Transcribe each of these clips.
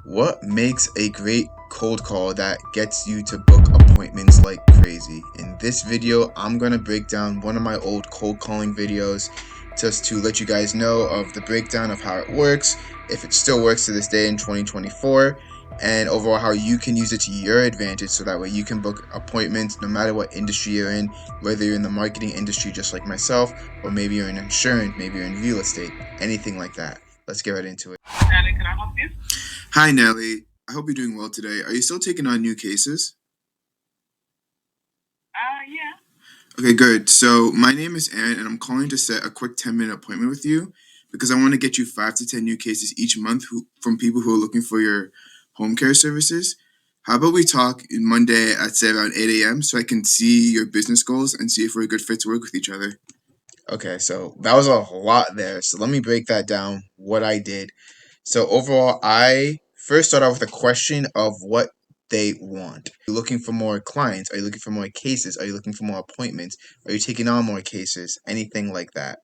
What makes a great cold call that gets you to book appointments like crazy? In this video, I'm going to break down one of my old cold calling videos just to let you guys know of the breakdown of how it works, if it still works to this day in 2024, and overall how you can use it to your advantage so that way you can book appointments no matter what industry you're in, whether you're in the marketing industry just like myself, or maybe you're in insurance, maybe you're in real estate, anything like that. Let's get right into it. Nelly, can I help you? Hi, Nelly. I hope you're doing well today. Are you still taking on new cases? Yeah. Okay, good. So, my name is Aaron, and I'm calling to set a quick 10-minute appointment with you because I want to get you 5 to 10 new cases each month from people who are looking for your home care services. How about we talk on Monday at, say, around 8 a.m. so I can see your business goals and see if we're a good fit to work with each other? Okay, so that was a lot there. So, let me break that down, what I did. So overall, I first start off with a question of what they want. Are you looking for more clients? Are you looking for more cases? Are you looking for more appointments? Are you taking on more cases? Anything like that.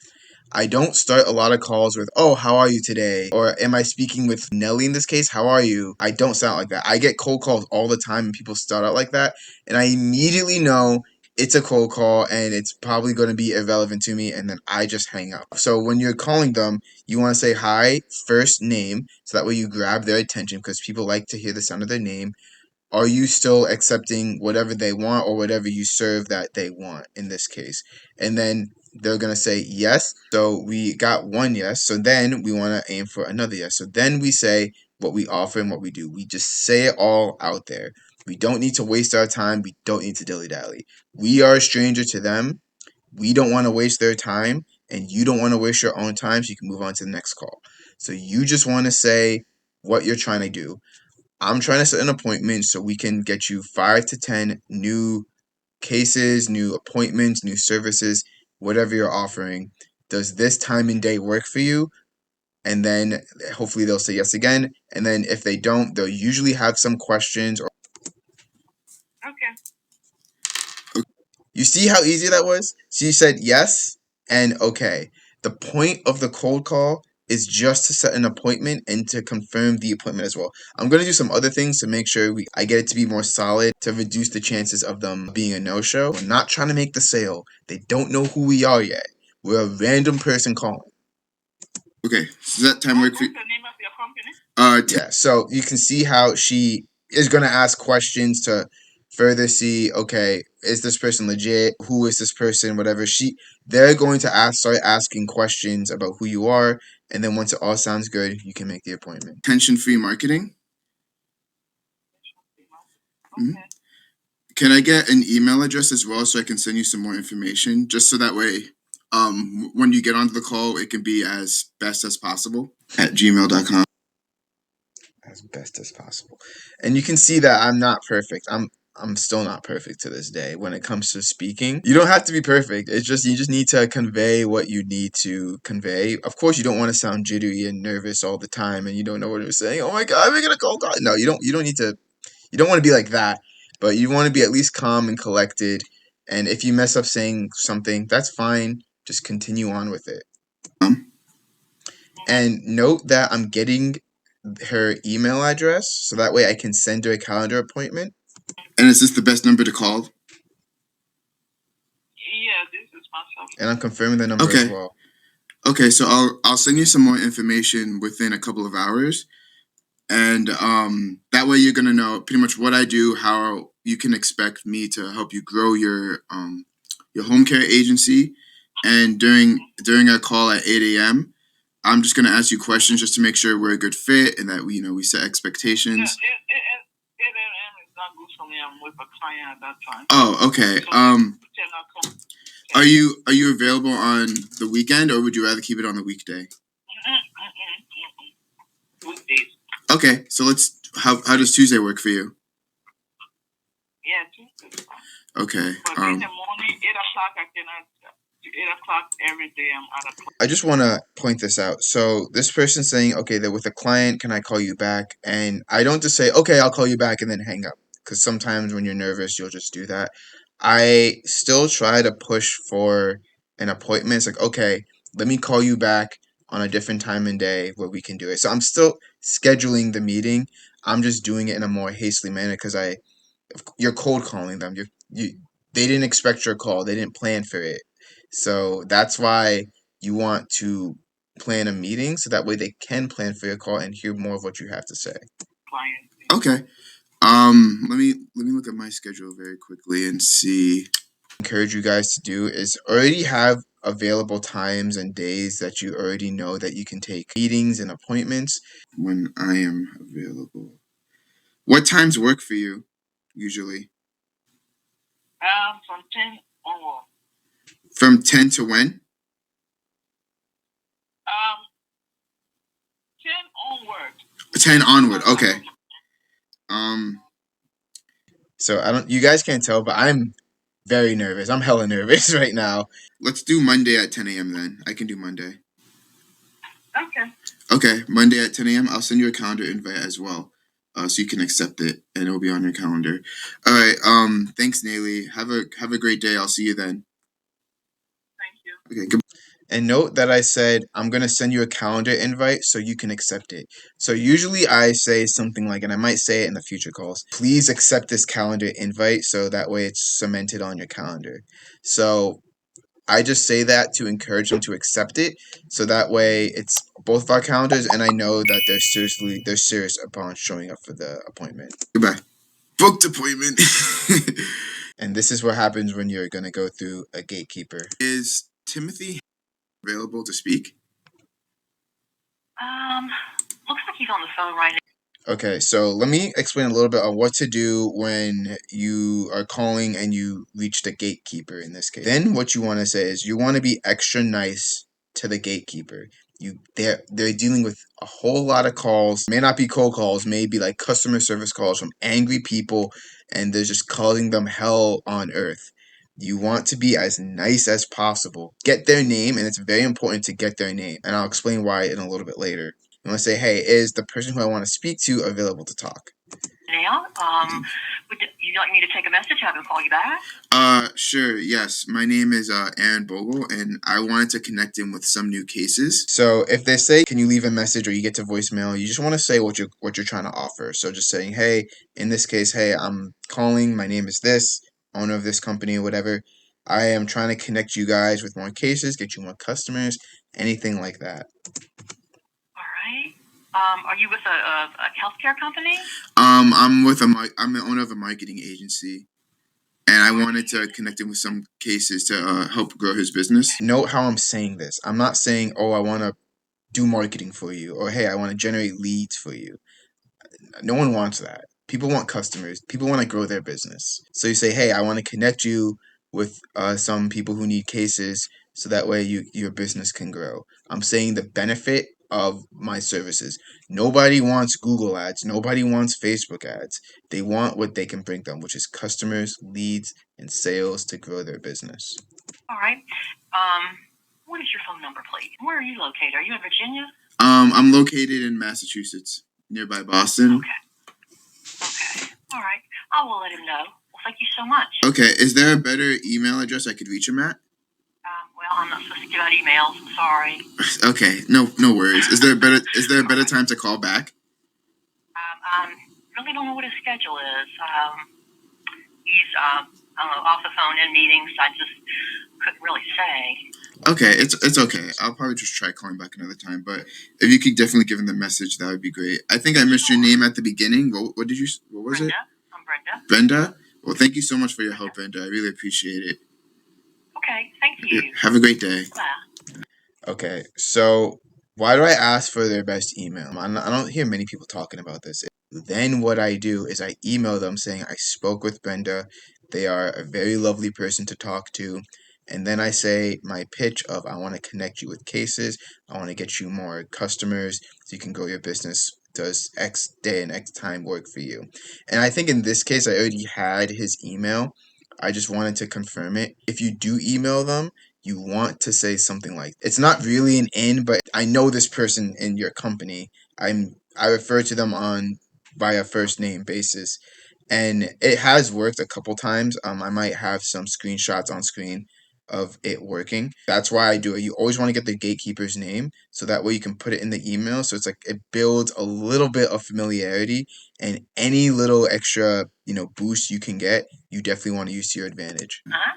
I don't start a lot of calls with, oh, how are you today? Or am I speaking with Nelly in this case? How are you? I don't sound like that. I get cold calls all the time and people start out like that. And I immediately know it's a cold call and it's probably going to be irrelevant to me. And then I just hang up. So when you're calling them, you want to say hi, first name. So that way you grab their attention because people like to hear the sound of their name. Are you still accepting whatever they want or whatever you serve that they want in this case? And then they're going to say yes. So we got one yes. So then we want to aim for another yes. So then we say what we offer and what we do. We just say it all out there. We don't need to waste our time. We don't need to dilly-dally. We are a stranger to them. We don't want to waste their time, and you don't want to waste your own time, so you can move on to the next call. So you just want to say what you're trying to do. I'm trying to set an appointment so we can get you 5 to 10 new cases, new appointments, new services, whatever you're offering. Does this time and day work for you? And then hopefully they'll say yes again. And then if they don't, they'll usually have some questions. Okay. You see how easy that was? She said yes and okay. The point of the cold call is just to set an appointment and to confirm the appointment as well. I'm going to do some other things to make sure I get it to be more solid to reduce the chances of them being a no-show. We're not trying to make the sale. They don't know who we are yet. We're a random person calling. Okay, so does that time work for you? What's the name of your company? Yeah, so you can see how she is going to ask questions to further see, okay, is this person legit? Who is this person? Whatever. They're going to start asking questions about who you are, and then once it all sounds good, you can make the appointment. Tension-free marketing. Okay. Can I get an email address as well so I can send you some more information, just so that way, when you get onto the call, it can be as best as possible at gmail.com. As best as possible. And you can see that I'm not perfect. I'm still not perfect to this day when it comes to speaking. You don't have to be perfect. It's just you just need to convey what you need to convey. Of course, you don't want to sound jittery and nervous all the time and you don't know what you're saying. Oh my god, we're gonna call God. No, you don't need to you don't want to be like that, but you want to be at least calm and collected. And if you mess up saying something, that's fine. Just continue on with it. And note that I'm getting her email address so that way I can send her a calendar appointment. And is this the best number to call? Yeah, this is myself. And I'm confirming the number as well. Okay, so I'll send you some more information within a couple of hours. And that way you're gonna know pretty much what I do, how you can expect me to help you grow your home care agency. And during our call at 8 a.m., I'm just gonna ask you questions just to make sure we're a good fit and that we set expectations. Yeah, 8 a.m. is not good for me. I'm with a client at that time. Oh, okay. So Are you available on the weekend or would you rather keep it on the weekday? Weekdays. Okay, so how does Tuesday work for you? Yeah, Tuesday. Okay. But in the morning, 8 o'clock, I cannot. 8 o'clock every day, I'm at a client. I just want to point this out. So this person's saying, okay, they're with a client. Can I call you back? And I don't just say, okay, I'll call you back and then hang up. Because sometimes when you're nervous, you'll just do that. I still try to push for an appointment. It's like, okay, let me call you back on a different time and day where we can do it. So I'm still scheduling the meeting. I'm just doing it in a more hastily manner because you're cold calling them. They didn't expect your call. They didn't plan for it. So that's why you want to plan a meeting so that way they can plan for your call and hear more of what you have to say. Okay. Let me look at my schedule very quickly and see. Encourage you guys to do is already have available times and days that you already know that you can take meetings and appointments when I am available. What times work for you usually? From 10 onward. From 10 to when? 10 onward. 10 onward. Okay. So I don't. You guys can't tell, but I'm very nervous. I'm hella nervous right now. Let's do Monday at 10 a.m. then. I can do Monday. Okay. Okay, Monday at 10 a.m. I'll send you a calendar invite as well, so you can accept it, and it'll be on your calendar. All right. Thanks, Nayli. Have a great day. I'll see you then. Thank you. Okay. Good. And note that I said I'm gonna send you a calendar invite so you can accept it. So usually I say something like, and I might say it in the future calls, please accept this calendar invite so that way it's cemented on your calendar. So I just say that to encourage them to accept it, so that way it's both of our calendars, and I know that they're serious upon showing up for the appointment. Goodbye. Booked appointment. And this is what happens when you're gonna go through a gatekeeper. Is Timothy available to speak? Looks like he's on the phone right now. Okay, so let me explain a little bit on what to do when you are calling and you reach the gatekeeper in this case. Then what you want to say is you want to be extra nice to the gatekeeper. They're dealing with a whole lot of calls. May not be cold calls, may be like customer service calls from angry people, and they're just causing them hell on earth. You want to be as nice as possible. Get their name, and it's very important to get their name, and I'll explain why in a little bit later. You want to say, hey, is the person who I want to speak to available to talk? Now, would you like me to take a message? Have him call you back? Sure, yes. My name is Aaron Bogle, and I wanted to connect him with some new cases. So if they say, can you leave a message, or you get to voicemail, you just want to say what you're trying to offer. So just saying, hey, in this case, hey, I'm calling, my name is this, owner of this company or whatever. I am trying to connect you guys with more cases, get you more customers, anything like that. All right. Are you with a healthcare company? I'm the owner of a marketing agency, and I wanted to connect him with some cases to help grow his business. Note how I'm saying this. I'm not saying, oh, I want to do marketing for you, or hey, I want to generate leads for you. No one wants that. People want customers. People want to grow their business. So you say, hey, I want to connect you with some people who need cases so that way your business can grow. I'm saying the benefit of my services. Nobody wants Google ads. Nobody wants Facebook ads. They want what they can bring them, which is customers, leads, and sales to grow their business. All right. What is your phone number, please? Where are you located? Are you in Virginia? I'm located in Massachusetts, nearby Boston. Okay. All right. I will let him know. Well, thank you so much. Okay. Is there a better email address I could reach him at? Well, I'm not supposed to give out emails. I'm sorry. Okay. No worries. Is there a better time to call back? I really don't know what his schedule is. He's I don't know, off the phone in meetings. I just couldn't really say. Okay, it's okay. I'll probably just try calling back another time. But if you could definitely give him the message, that would be great. I think I missed your name at the beginning. What was Brenda. it? I'm Brenda. Brenda? Well, thank you so much for your help, Brenda. I really appreciate it. Okay, thank you. Yeah, have a great day. Bye. Okay, so why do I ask for their best email? I don't hear many people talking about this. Then what I do is I email them saying I spoke with Brenda. They are a very lovely person to talk to. And then I say my pitch of I want to connect you with cases. I want to get you more customers so you can grow your business. Does X day and X time work for you? And I think in this case, I already had his email. I just wanted to confirm it. If you do email them, you want to say something like, it's not really an in, but I know this person in your company. I refer to them on by a first name basis, and it has worked a couple times. I might have some screenshots on screen of it working. That's why I do it. You always want to get the gatekeeper's name so that way you can put it in the email. So it's like it builds a little bit of familiarity, and any little extra, boost you can get, you definitely want to use to your advantage. Huh?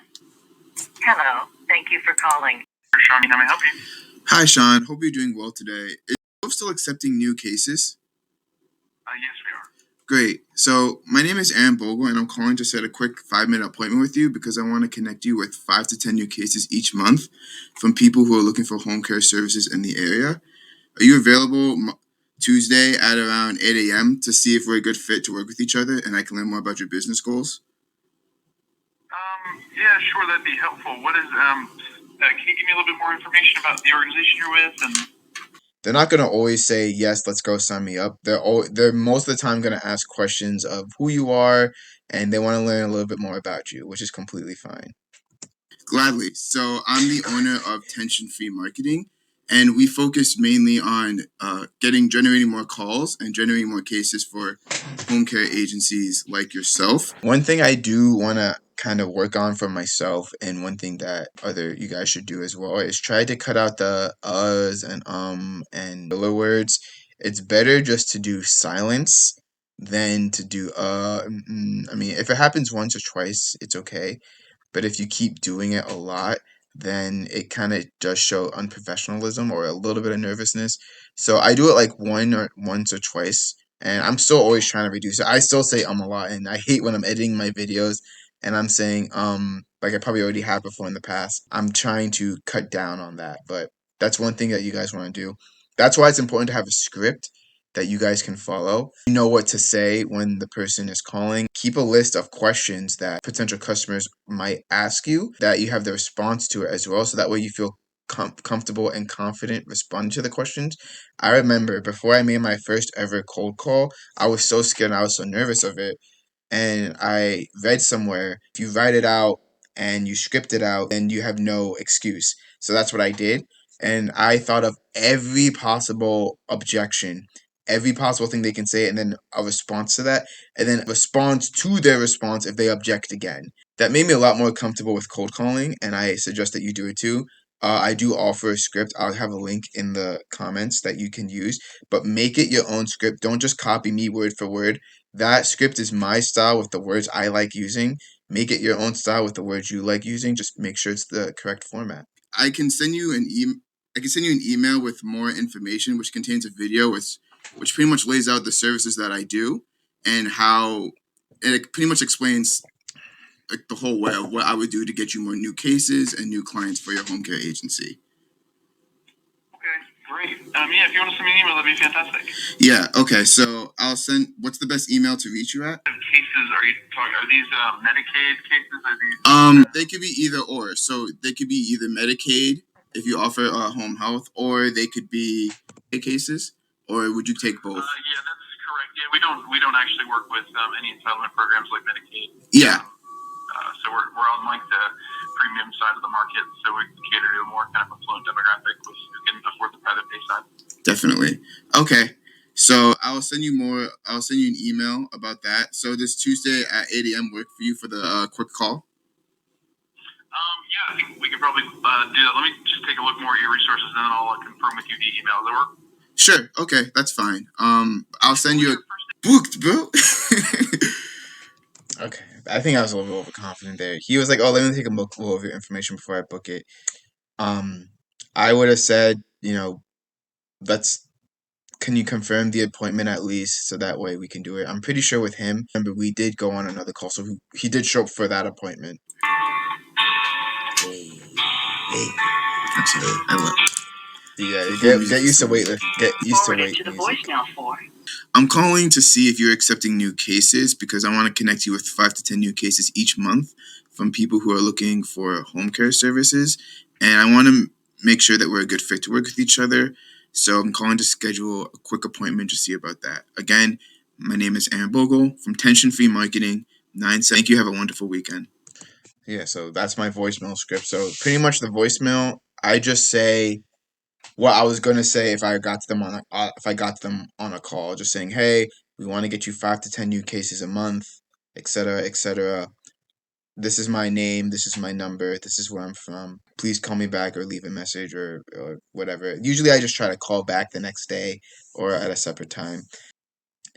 Hello. Thank you for calling. Sean, how may I help you? Hi, Sean. Hope you're doing well today. Is Grove still accepting new cases? Yes, we are. Great. So my name is Aaron Bogle, and I'm calling to set a quick 5-minute appointment with you because I want to connect you with 5 to 10 new cases each month from people who are looking for home care services in the area. Are you available Tuesday at around 8 a.m. to see if we're a good fit to work with each other and I can learn more about your business goals? Yeah, sure, that'd be helpful. What is, can you give me a little bit more information about the organization you're with? And They're not gonna always say yes, let's go sign me up. They're most of the time gonna ask questions of who you are, and they want to learn a little bit more about you, which is completely fine. Gladly. So I'm the owner of Tension Free Marketing, and we focus mainly on generating more calls and generating more cases for home care agencies like yourself. One thing I do want to kind of work on for myself, and one thing that other you guys should do as well, is try to cut out the uhs and filler words. It's better just to do silence than to do I mean, if it happens once or twice, it's okay, but if you keep doing it a lot, then it kind of does show unprofessionalism or a little bit of nervousness. So I do it like once or twice, and I'm still always trying to reduce it. I still say a lot, and I hate when I'm editing my videos and I'm saying like I probably already have before in the past. I'm trying to cut down on that, but that's one thing that you guys want to do. That's why it's important to have a script that you guys can follow. You know what to say when the person is calling. Keep a list of questions that potential customers might ask you, that you have the response to it as well. So that way you feel comfortable and confident responding to the questions. I remember before I made my first ever cold call, I was so scared and I was so nervous of it, and I read somewhere if you write it out and you script it out, then you have no excuse. So that's what I did. And I thought of every possible objection, every possible thing they can say, and then a response to that, and then a response to their response if they object again. That made me a lot more comfortable with cold calling, and I suggest that you do it too. I do offer a script. I'll have a link in the comments that you can use, but make it your own script. Don't just copy me word for word. That script is my style with the words I like using. Make it your own style with the words you like using. Just make sure it's the correct format. I can send you an email. I can send you an email with more information, which contains a video which pretty much lays out the services that I do and how, and it pretty much explains like the whole way of what I would do to get you more new cases and new clients for your home care agency. okay, great. Yeah, if you want to send me an email, that'd be fantastic. Yeah. Okay. So I'll send. What's the best email to reach you at? Cases, are you talking, are these Medicaid cases? Are these, They could be either or. So they could be either Medicaid if you offer home health, or they could be cases. Or would you take both? yeah, that's correct. Yeah, we don't actually work with any entitlement programs like Medicaid. Yeah. So we're on like the premium side of the market, so we cater to a more kind of affluent demographic who can afford the private pay side. Definitely. Okay. So I'll send you an email about that. So this Tuesday at 8 a.m. work for you for the quick call? Yeah, I think we could probably do that. Let me just take a look more at your resources, and then I'll confirm with you via email. Does that work? Sure. Okay, that's fine. I'll send you a booked, bro. Okay, I think I was a little bit overconfident there. He was like, "Oh, let me take a look over your information before I book it." Um, I would have said, let's. Can you confirm the appointment at least, so that way we can do it? I'm pretty sure with him. Remember, we did go on another call, so he did show up for that appointment. Hey, I'm sorry. I left. Yeah, get used to waitlist. Get used to wait To the music. voicemail for. I'm calling to see if you're accepting new cases because I want to connect you with 5 to 10 new cases each month from people who are looking for home care services, and I want to make sure that we're a good fit to work with each other. So I'm calling to schedule a quick appointment to see about that. Again, my name is Aaron Bogle from Tension Free Marketing. 9. Thank you. Have a wonderful weekend. Yeah, so that's my voicemail script. So pretty much the voicemail, I just say what I was gonna say if I got to them on a call, just saying, "Hey, we want to get you 5 to 10 new cases a month, etc., etc." this is my name, this is my number, this is where I'm from. Please call me back or leave a message or whatever. Usually I just try to call back the next day or at a separate time.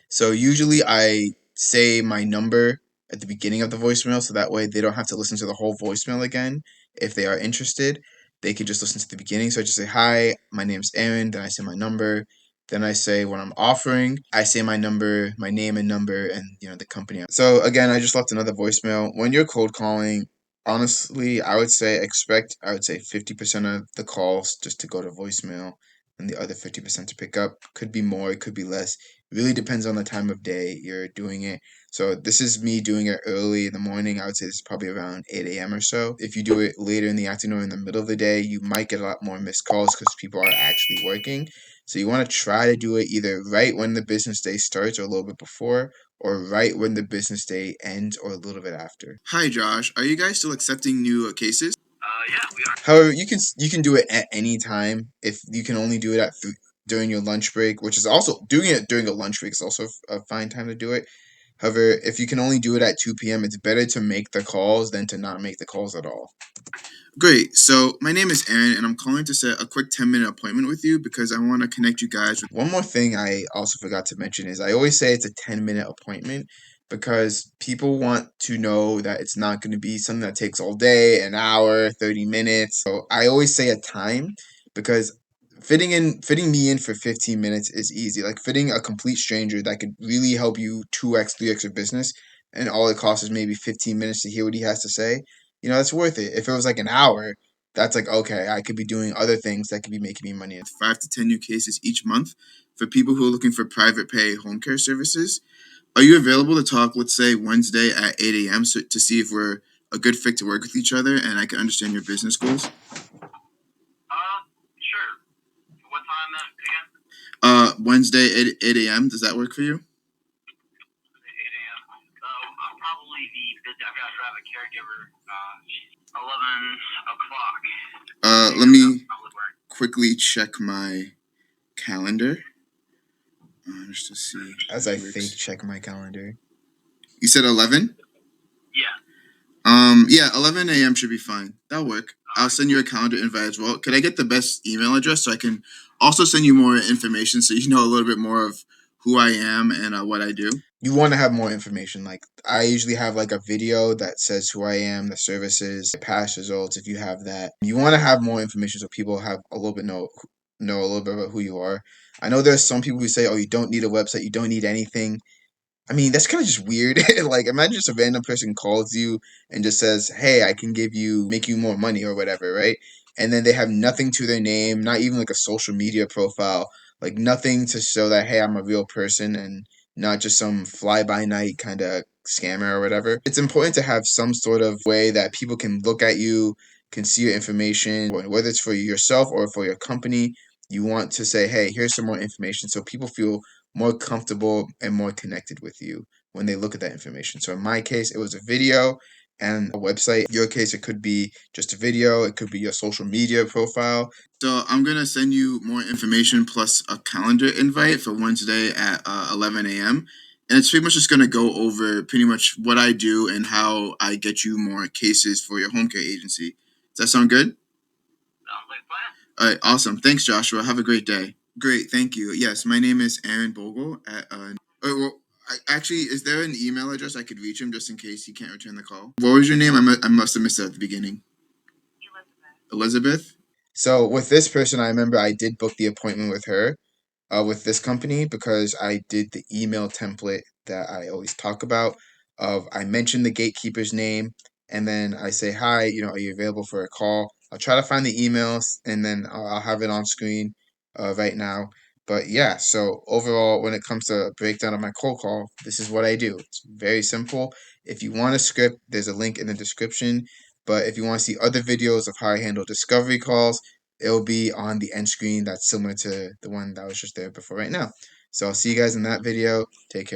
So usually I say my number at the beginning of the voicemail so that way they don't have to listen to the whole voicemail again. If they are interested, they can just listen to the beginning. So I just say, "Hi, my name's Aaron," then I say my number. Then I say what I'm offering. I say my number, my name and number, and the company. So again, I just left another voicemail. When you're cold calling, honestly, I would say 50% of the calls just to go to voicemail and the other 50% to pick up. Could be more, it could be less. Really depends on the time of day you're doing it. So this is me doing it early in the morning. I would say this is probably around 8 a.m. or so. If you do it later in the afternoon or in the middle of the day, you might get a lot more missed calls because people are actually working. So you want to try to do it either right when the business day starts or a little bit before, or right when the business day ends or a little bit after. Hi, Josh. Are you guys still accepting new cases? Yeah, we are. However, you can do it at any time. If you can only do it during your lunch break, which is also doing it during a lunch break is also a fine time to do it. However, if you can only do it at 2 p.m., it's better to make the calls than to not make the calls at all. Great. So my name is Aaron, and I'm calling to set a quick 10-minute appointment with you because I want to connect you guys with. One more thing I also forgot to mention is I always say it's a 10-minute appointment because people want to know that it's not going to be something that takes all day, an hour, 30 minutes. So I always say a time because fitting me in for 15 minutes is easy. Like fitting a complete stranger that could really help you 2x, 3x your business, and all it costs is maybe 15 minutes to hear what he has to say. It's worth it. If it was like an hour, that's like, okay, I could be doing other things that could be making me money. 5 to 10 new cases each month for people who are looking for private pay home care services. Are you available to talk, let's say, Wednesday at 8 a.m. To see if we're a good fit to work with each other and I can understand your business goals? Sure. What time again? Wednesday, 8 a.m. Does that work for you? 8 a.m. I'll probably be busy. I've got to drive a caregiver. She's 11 o'clock. Let me quickly check my calendar. Just to see. As I fake check my calendar. You said 11? Yeah. Yeah, 11 a.m. should be fine. That'll work. I'll send you a calendar invite as well. Could I get the best email address so I can also send you more information so you know a little bit more of who I am and what I do? You want to have more information. Like I usually have like a video that says who I am, the services, past results. If you have that, you want to have more information so people have a little bit know a little bit about who you are. I know there's some people who say, "Oh, you don't need a website, you don't need anything." I mean, that's kind of just weird. Like, imagine just a random person calls you and just says, "Hey, I can make you more money or whatever," right? And then they have nothing to their name, not even like a social media profile, like nothing to show that, hey, I'm a real person and not just some fly by night kind of scammer or whatever. It's important to have some sort of way that people can look at you, can see your information, whether it's for yourself or for your company. You want to say, hey, here's some more information so people feel more comfortable and more connected with you when they look at that information. So in my case, it was a video and a website. In your case, it could be just a video, it could be your social media profile. So I'm gonna send you more information plus a calendar invite for Wednesday at 11 a.m. And it's pretty much just gonna go over pretty much what I do and how I get you more cases for your home care agency. Does that sound good? Sounds like a plan. All right, awesome. Thanks, Joshua. Have a great day. Great, thank you. Yes, my name is Aaron Bogle. Well, actually, is there an email address I could reach him just in case he can't return the call? What was your name? I must have missed it at the beginning. Elizabeth. So with this person, I remember I did book the appointment with her, with this company because I did the email template that I always talk about. Of I mention the gatekeeper's name and then I say hi. Are you available for a call? I'll try to find the emails and then I'll have it on screen right now. But yeah, so overall, when it comes to a breakdown of my cold call, this is what I do. It's very simple. If you want a script, there's a link in the description. But if you want to see other videos of how I handle discovery calls, it'll be on the end screen that's similar to the one that was just there before right now. So I'll see you guys in that video. Take care.